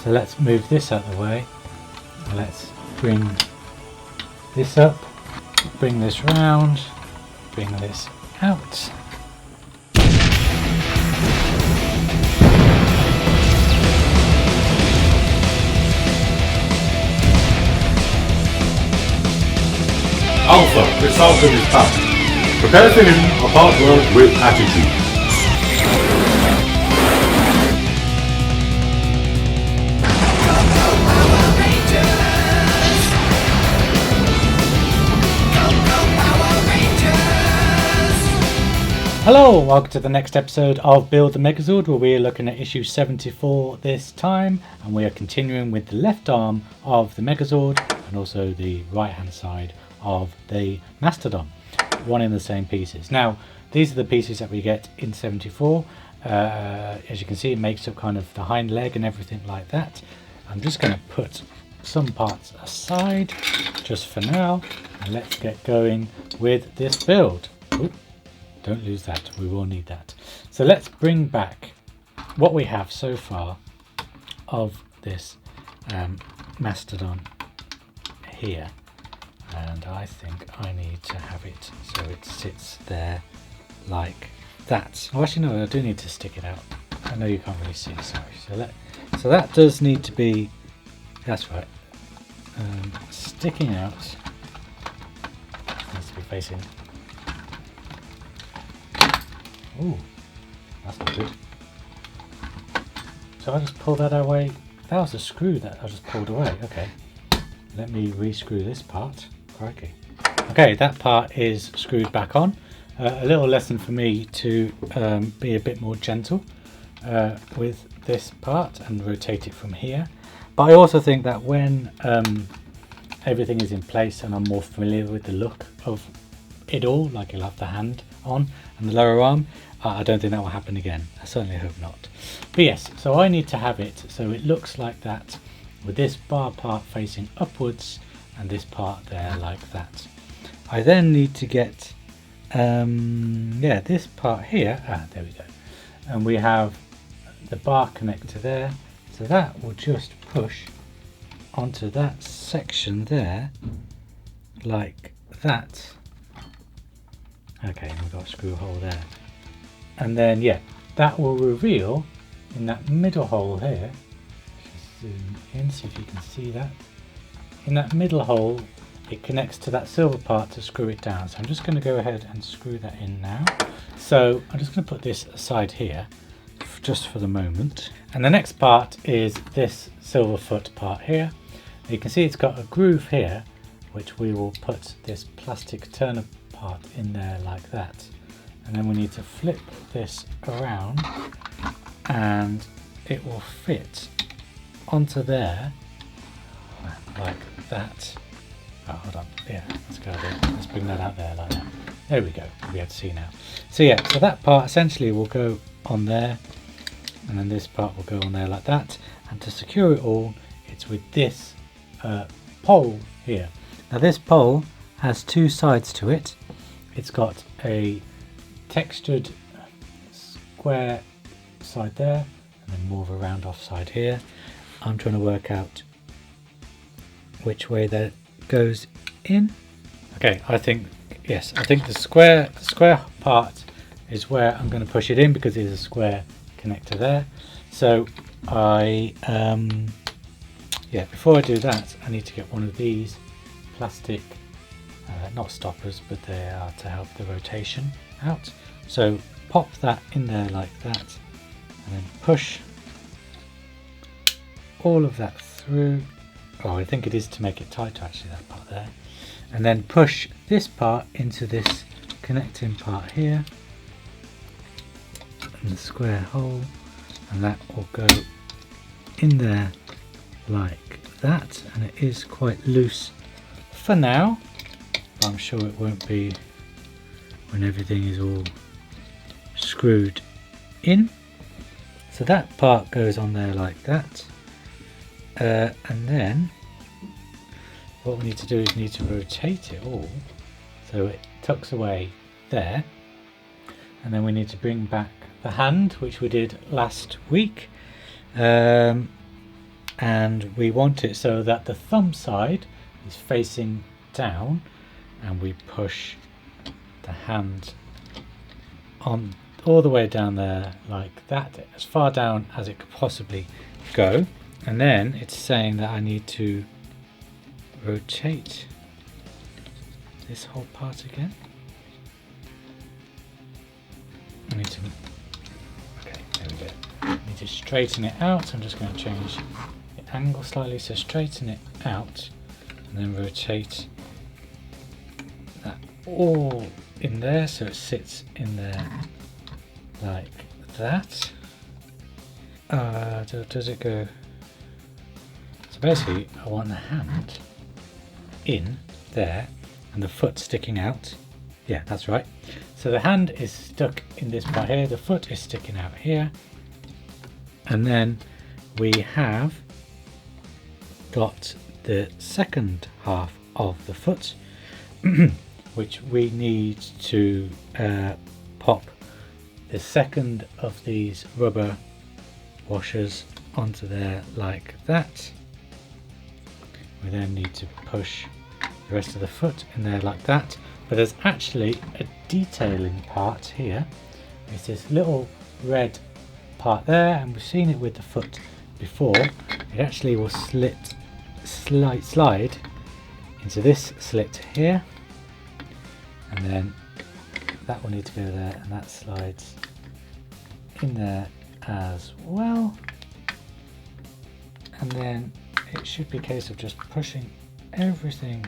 So let's move this out of the way. Let's bring this up, bring this round, bring this out. Alpha, resolve in his path. Prepare for him a hard work with attitude. Hello, welcome to the next episode of Build the Megazord, where we're looking at issue 74 this time, and we are continuing with the left arm of the Megazord and also the right hand side of the Mastodon, one in the same pieces. Now these are the pieces that we get in 74. As you can see, it makes up kind of the hind leg and everything like that. I'm just going to put some parts aside just for now, and let's get going with this build. Ooh. Don't lose that, we will need that. So let's bring back what we have so far of this Mastodon here. And I think I need to have it so it sits there like that. Oh, actually no, I do need to stick it out. I know you can't really see, sorry. So that does need to be, that's right, sticking out. Needs to be facing. Ooh, that's not good. So I just pull that away. That was a screw that I just pulled away. Okay, let me re-screw this part. Crikey. Okay, that part is screwed back on. A little lesson for me to be a bit more gentle with this part and rotate it from here. But I also think that when everything is in place and I'm more familiar with the look of it all, like you'll have the hand on and the lower arm, I don't think that will happen again. I certainly hope not. But yes, so I need to have it so it looks like that, with this bar part facing upwards and this part there like that. I then need to get this part here. There we go. And we have the bar connector there, so that will just push onto that section there like that. Okay, we've got a screw hole there. And then, yeah, that will reveal in that middle hole here. Just zoom in, see if you can see that. In that middle hole, it connects to that silver part to screw it down. So I'm just going to go ahead and screw that in now. So I'm just going to put this aside here, just for the moment. And the next part is this silver foot part here. You can see it's got a groove here, which we will put this plastic turner part in there like that. And then we need to flip this around and it will fit onto there like that. Oh, hold on. Yeah, let's go there. Let's bring that out there like that. There we go. We'll be able to see now. So yeah, so that part essentially will go on there, and then this part will go on there like that. And to secure it all, it's with this pole here. Now this pole has two sides to it. It's got a textured square side there and then more of a round off side here. I'm trying to work out which way that goes in. Okay, I think yes, I think the square part is where I'm going to push it in because there's a square connector there. So I before I do that, I need to get one of these plastic not stoppers, but they are to help the rotation out. So pop that in there like that and then push all of that through. Oh, I think it is to make it tighter actually, that part there. And then push this part into this connecting part here in the square hole, and that will go in there like that. And it is quite loose for now, but I'm sure it won't be when everything is all screwed in. So that part goes on there like that, and then what we need to do is need to rotate it all so it tucks away there, and then we need to bring back the hand, which we did last week, and we want it so that the thumb side is facing down, and we push the hand on all the way down there like that, as far down as it could possibly go. And then it's saying that I need to rotate this whole part again. I need to, okay, there we go. I need to straighten it out. I'm just going to change the angle slightly, so straighten it out and then rotate that all in there so it sits in there like that. Does it go? So basically I want the hand in there and the foot sticking out. Yeah, that's right. So the hand is stuck in this part here, the foot is sticking out here, and then we have got the second half of the foot which we need to pop the second of these rubber washers onto there like that. We then need to push the rest of the foot in there like that, but there's actually a detailing part here. It's this little red part there, and we've seen it with the foot before. It actually will slide into this slit here, and then that will need to go there, and that slides in there as well. And then it should be a case of just pushing everything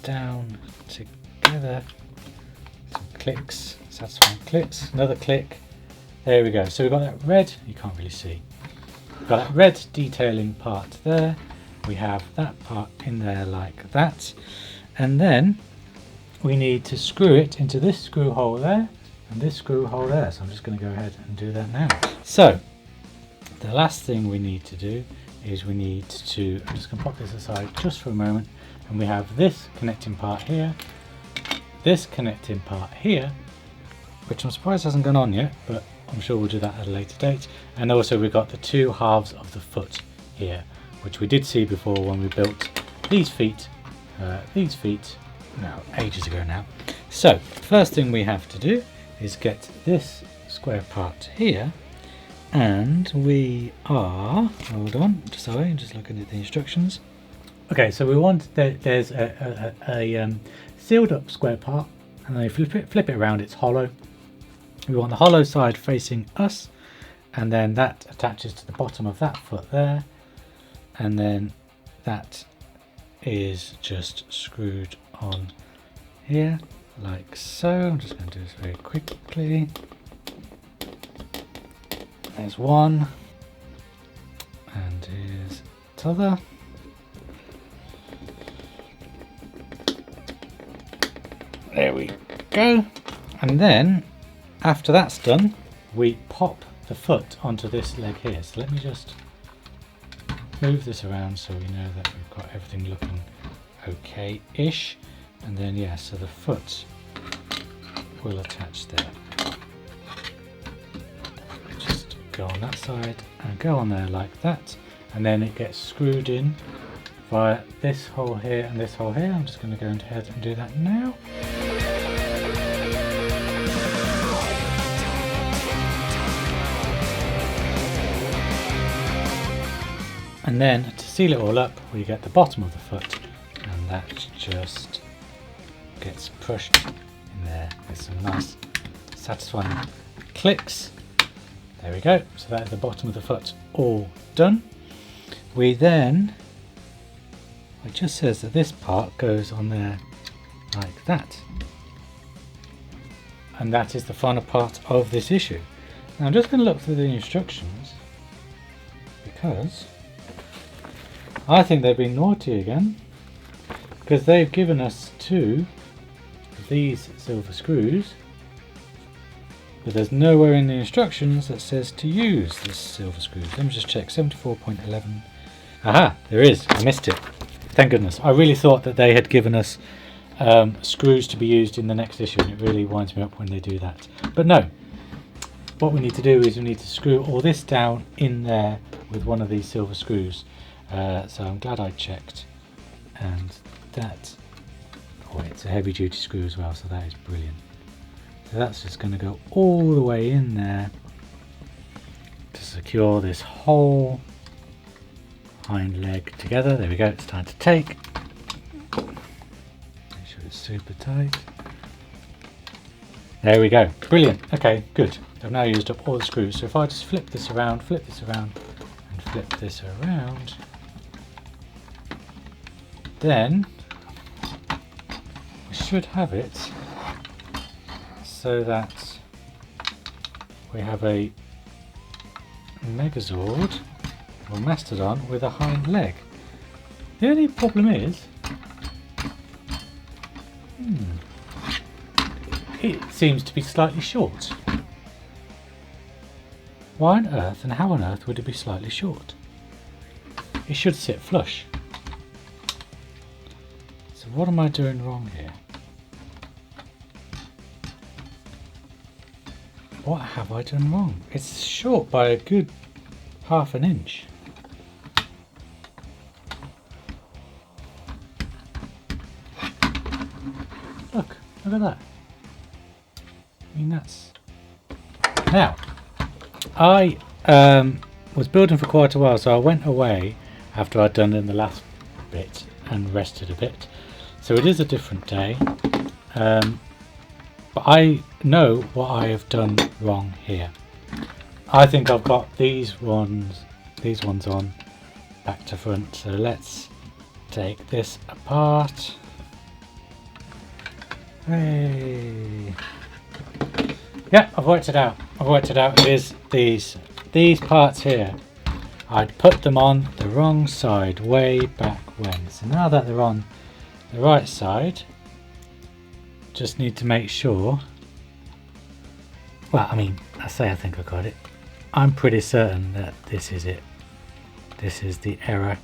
down together. Some clicks, satisfying clicks, another click. There we go. So we've got that red, you can't really see. We've got that red detailing part there. We have that part in there like that. And then we need to screw it into this screw hole there and this screw hole there. So I'm just going to go ahead and do that now. So the last thing we need to do is we need to, I'm just going to pop this aside just for a moment, and we have this connecting part here, this connecting part here, which I'm surprised hasn't gone on yet, but I'm sure we'll do that at a later date. And also we've got the two halves of the foot here, which we did see before when we built these feet, no, ages ago now. So first thing we have to do is get this square part here, and we are, hold on, sorry, I'm just looking at the instructions. Okay, so we want, there's a sealed up square part, and then you flip it around, it's hollow. We want the hollow side facing us, and then that attaches to the bottom of that foot there, and then that is just screwed on here like so. I'm just going to do this very quickly. There's one, and here's the other. There we go. And then after that's done, we pop the foot onto this leg here. So let me just move this around so we know that we've got everything looking okay-ish. And then yeah, so the foot will attach there. Just go on that side and go on there like that, and then it gets screwed in via this hole here and this hole here. I'm just going to go ahead and do that now. And then to seal it all up, we get the bottom of the foot, and that just gets pushed in there with some nice satisfying clicks. There we go. So that is the bottom of the foot all done. We then, it just says that this part goes on there like that, and that is the final part of this issue. Now I'm just going to look through the instructions, because I think they've been naughty again, because they've given us two of these silver screws, but there's nowhere in the instructions that says to use this silver screws. Let me just check. 74.11. Aha, there is. I missed it. Thank goodness. I really thought that they had given us screws to be used in the next issue, and it really winds me up when they do that. But no, what we need to do is we need to screw all this down in there with one of these silver screws. So I'm glad I checked. And that, oh, it's a heavy duty screw as well, so that is brilliant. So that's just going to go all the way in there to secure this whole hind leg together. There we go, it's time to take. Make sure it's super tight. There we go, brilliant. Okay, good. I've now used up all the screws. So if I just flip this around, and flip this around, then we should have it so that we have a Megazord or Mastodon with a hind leg. The only problem is it seems to be slightly short. Why on earth and how on earth would it be slightly short? It should sit flush. So what am I doing wrong here? What have I done wrong? It's short by a good half an inch. Look at that. I mean, that's... Now, I was building for quite a while, so I went away after I'd done in the last bit and rested a bit. So it is a different day. But I know what I have done wrong here. I think I've got these ones on back to front. So let's take this apart. Hey. Yeah, I've worked it out. It is these parts here. I'd put them on the wrong side way back when. So now that they're on the right side, just need to make sure. Well, I mean, I think I got it. I'm pretty certain that this is it. This is the error.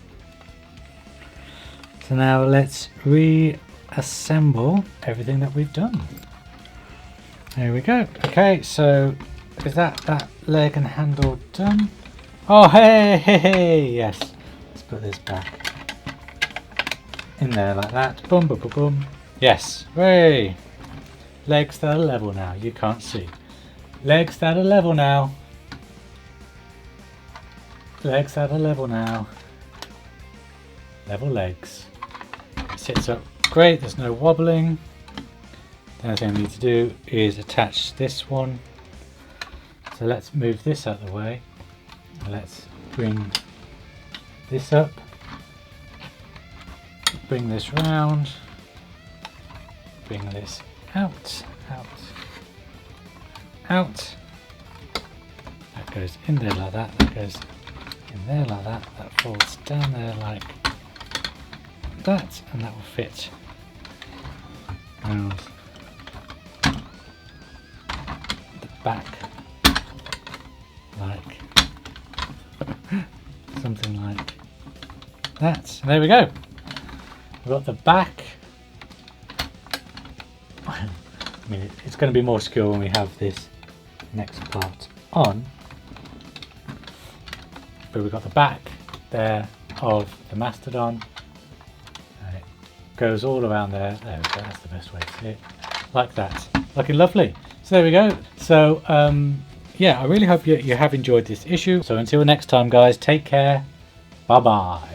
So now let's reassemble everything that we've done. There we go. Okay, so is that leg and handle done? Oh, hey, yes. Let's put this back in there like that. Boom, boom, boom, boom. Yes, hooray. Legs that are level now. You can't see. Legs that are level now. Legs that are level now. Level legs. Sits up great. There's no wobbling. The only thing I need to do is attach this one. So let's move this out of the way. Let's bring this up. Bring this round. Bring this out. That goes in there like that. That goes in there like that. That folds down there like that, and that will fit around the back like something like that. And there we go. We've got the back. I mean, it's going to be more secure when we have this next part on. But we've got the back there of the Mastodon. And it goes all around there. There we go. That's the best way to see it. Like that. Looking lovely. So there we go. So yeah, I really hope you have enjoyed this issue. So until next time, guys, take care. Bye bye.